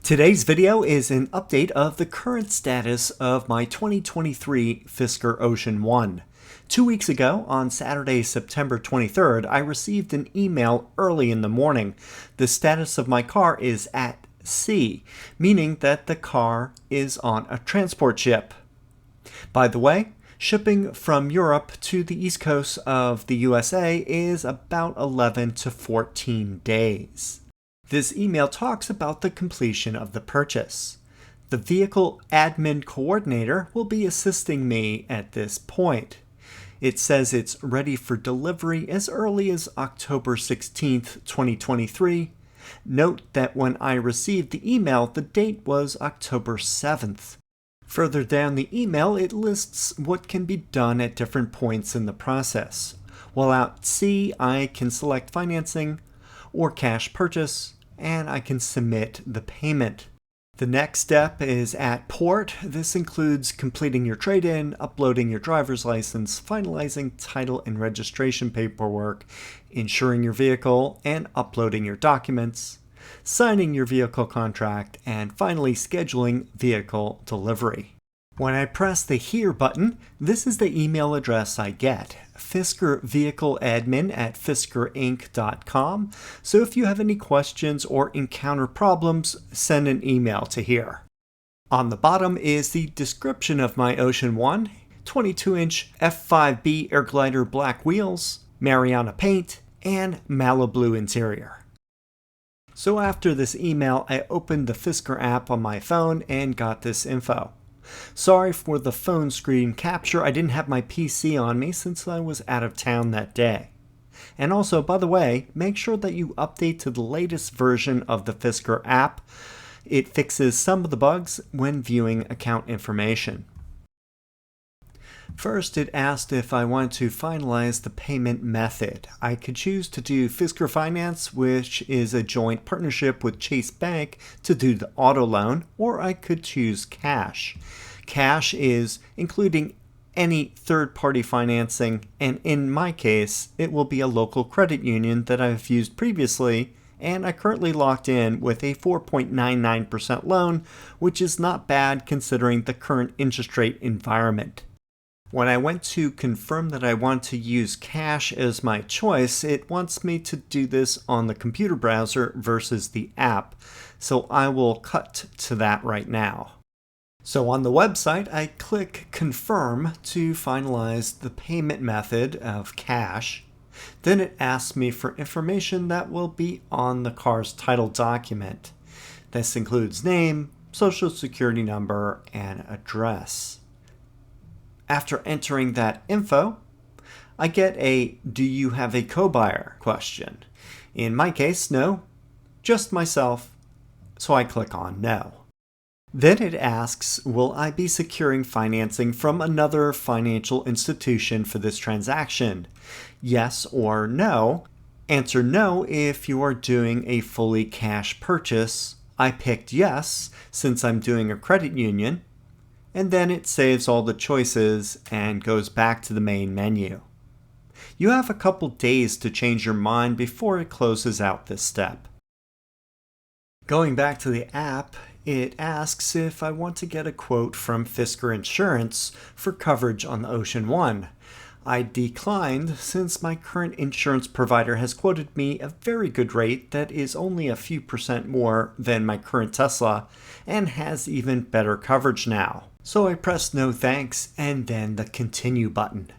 Today's video is an update of the current status of my 2023 Fisker Ocean 1. 2 weeks ago, on Saturday, September 23rd, I received an email early in the morning. The status of my car is at sea, meaning that the car is on a transport ship. By the way, shipping from Europe to the east coast of the USA is about 11 to 14 days. This email talks about the completion of the purchase. The vehicle admin coordinator will be assisting me at this point. It says it's ready for delivery as early as October 16th, 2023. Note that when I received the email, the date was October 7th. Further down the email, it lists what can be done at different points in the process. While at sea, I can select financing or cash purchase, and I can submit the payment. The next step is at port. This includes completing your trade-in, uploading your driver's license, finalizing title and registration paperwork, insuring your vehicle, and uploading your documents, signing your vehicle contract, and finally scheduling vehicle delivery. When I press the Here button, this is the email address I get, fiskervehicleadmin@fiskerinc.com. So if you have any questions or encounter problems, send an email to here. On the bottom is the description of my Ocean 1, 22-inch F5B air glider black wheels, Mariana paint, and Malibu interior. So after this email, I opened the Fisker app on my phone and got this info. Sorry for the phone screen capture. I didn't have my PC on me since I was out of town that day. And also, by the way, make sure that you update to the latest version of the Fisker app. It fixes some of the bugs when viewing account information. First, it asked if I wanted to finalize the payment method. I could choose to do Fisker Finance, which is a joint partnership with Chase Bank to do the auto loan, or I could choose cash. Cash is including any third-party financing, and in my case, it will be a local credit union that I've used previously, and I currently locked in with a 4.99% loan, which is not bad considering the current interest rate environment. When I went to confirm that I want to use cash as my choice, it wants me to do this on the computer browser versus the app, so I will cut to that right now. So on the website, I click Confirm to finalize the payment method of cash. Then it asks me for information that will be on the car's title document. This includes name, social security number, and address. After entering that info, I get a "Do you have a co-buyer?" question. In my case, no, just myself, so I click on No. Then it asks, will I be securing financing from another financial institution for this transaction? Yes or no. Answer no if you are doing a fully cash purchase. I picked yes since I'm doing a credit union. And then it saves all the choices and goes back to the main menu. You have a couple days to change your mind before it closes out this step. Going back to the app, it asks if I want to get a quote from Fisker Insurance for coverage on the Ocean 1. I declined since my current insurance provider has quoted me a very good rate that is only a few percent more than my current Tesla and has even better coverage now. So I pressed no thanks and then the Continue button.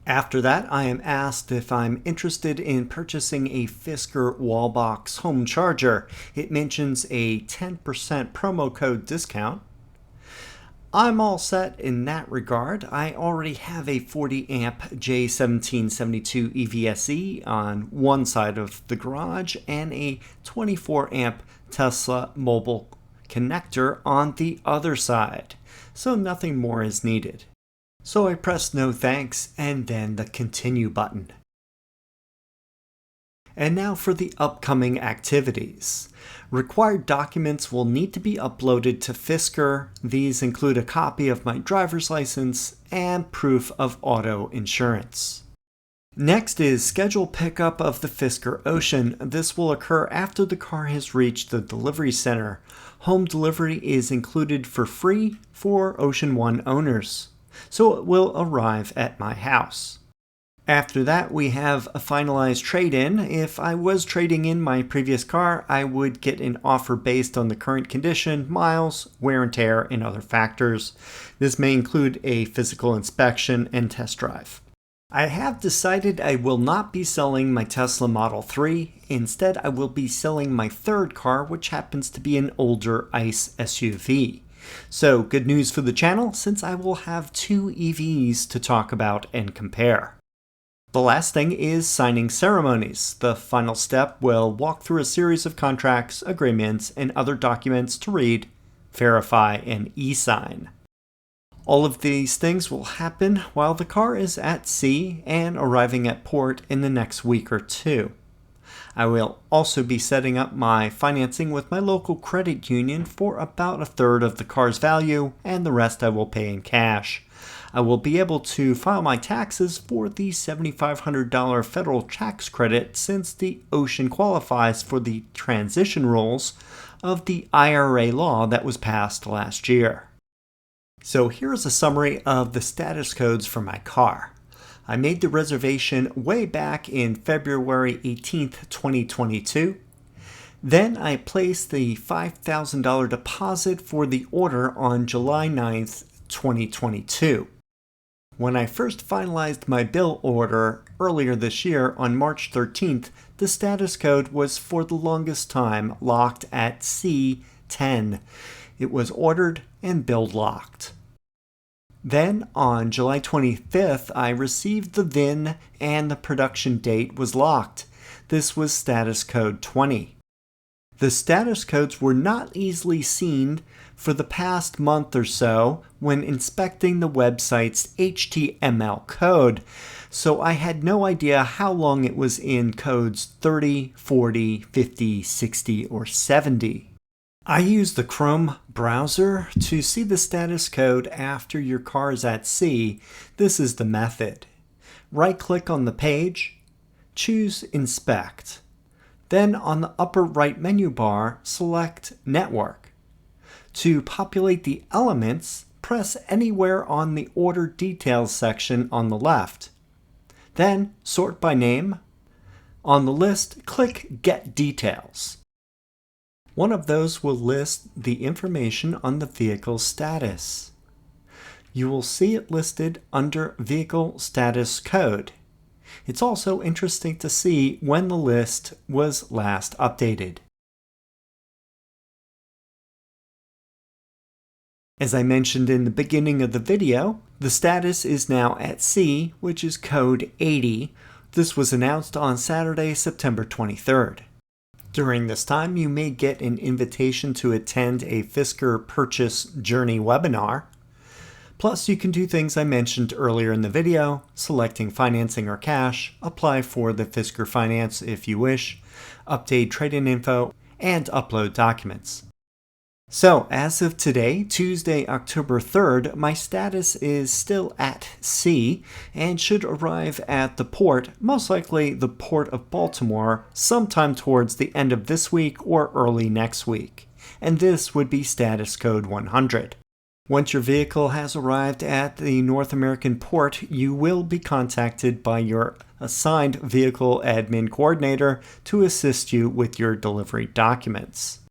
After that, I am asked if I'm interested in purchasing a Fisker Wallbox home charger. It mentions a 10% promo code discount. I'm all set in that regard. I already have a 40 amp J1772 EVSE on one side of the garage and a 24 amp Tesla mobile connector on the other side, so nothing more is needed. So I pressed no thanks and then the Continue button. And now for the upcoming activities. Required documents will need to be uploaded to Fisker. These include a copy of my driver's license and proof of auto insurance. Next is schedule pickup of the Fisker Ocean. This will occur after the car has reached the delivery center. Home delivery is included for free for Ocean One owners, so it will arrive at my house. After that, we have a finalized trade-in. If I was trading in my previous car, I would get an offer based on the current condition, miles, wear and tear, and other factors. This may include a physical inspection and test drive. I have decided I will not be selling my Tesla Model 3. Instead, I will be selling my third car, which happens to be an older ICE SUV. So, good news for the channel, since I will have two EVs to talk about and compare. The last thing is signing ceremonies. The final step will walk through a series of contracts, agreements, and other documents to read, verify, and e-sign. All of these things will happen while the car is at sea and arriving at port in the next week or two. I will also be setting up my financing with my local credit union for about a third of the car's value, and the rest I will pay in cash. I will be able to file my taxes for the $7,500 federal tax credit since the Ocean qualifies for the transition rules of the IRA law that was passed last year. So here's a summary of the status codes for my car. I made the reservation way back in February 18th, 2022. Then I placed the $5,000 deposit for the order on July 9th, 2022. When I first finalized my bill order earlier this year on March 13th, the status code was for the longest time locked at C10. It was ordered and billed locked. Then on July 25th, I received the VIN and the production date was locked. This was status code 20. The status codes were not easily seen for the past month or so when inspecting the website's HTML code, so I had no idea how long it was in codes 30, 40, 50, 60, or 70. I use the Chrome browser to see the status code after your car is at sea. This is the method. Right-click on the page, choose Inspect. Then on the upper right menu bar, select Network. To populate the elements, press anywhere on the Order Details section on the left. Then sort by name. On the list, click Get Details. One of those will list the information on the vehicle status. You will see it listed under Vehicle Status Code. It's also interesting to see when the list was last updated. As I mentioned in the beginning of the video, the status is now at sea, which is code 80. This was announced on Saturday, September 23rd. During this time, you may get an invitation to attend a Fisker Purchase Journey webinar. Plus, you can do things I mentioned earlier in the video, selecting financing or cash, apply for the Fisker Finance if you wish, update trade-in info, and upload documents. So, as of today, Tuesday, October 3rd, my status is still at sea and should arrive at the port, most likely the Port of Baltimore, sometime towards the end of this week or early next week. And this would be status code 100. Once your vehicle has arrived at the North American port, you will be contacted by your assigned vehicle admin coordinator to assist you with your delivery documents.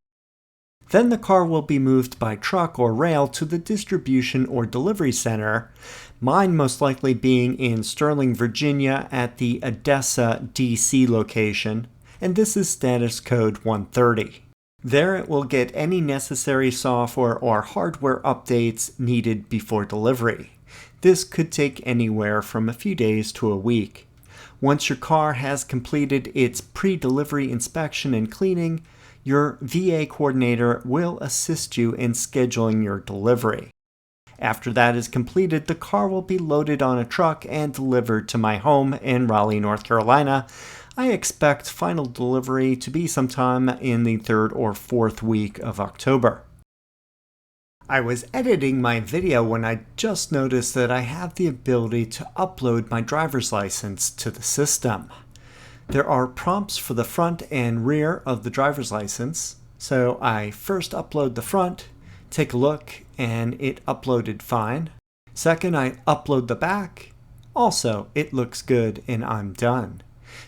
Then the car will be moved by truck or rail to the distribution or delivery center, mine most likely being in Sterling, Virginia at the Odessa, DC location, and this is status code 130. There it will get any necessary software or hardware updates needed before delivery. This could take anywhere from a few days to a week. Once your car has completed its pre-delivery inspection and cleaning, your VA coordinator will assist you in scheduling your delivery. After that is completed, the car will be loaded on a truck and delivered to my home in Raleigh, North Carolina. I expect final delivery to be sometime in the 3rd or 4th week of October. I was editing my video when I just noticed that I have the ability to upload my driver's license to the system. There are prompts for the front and rear of the driver's license, so I first upload the front, take a look, and it uploaded fine. Second, I upload the back. Also, it looks good and I'm done.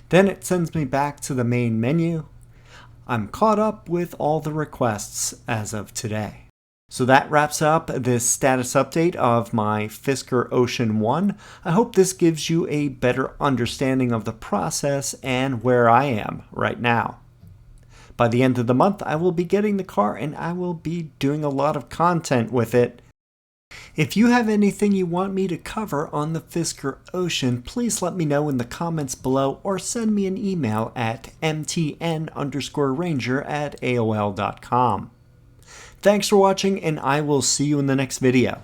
Then it sends me back to the main menu. I'm caught up with all the requests as of today. So that wraps up this status update of my Fisker Ocean 1. I hope this gives you a better understanding of the process and where I am right now. By the end of the month, I will be getting the car and I will be doing a lot of content with it. If you have anything you want me to cover on the Fisker Ocean, please let me know in the comments below or send me an email at mtn_ranger@aol.com. Thanks for watching, and I will see you in the next video.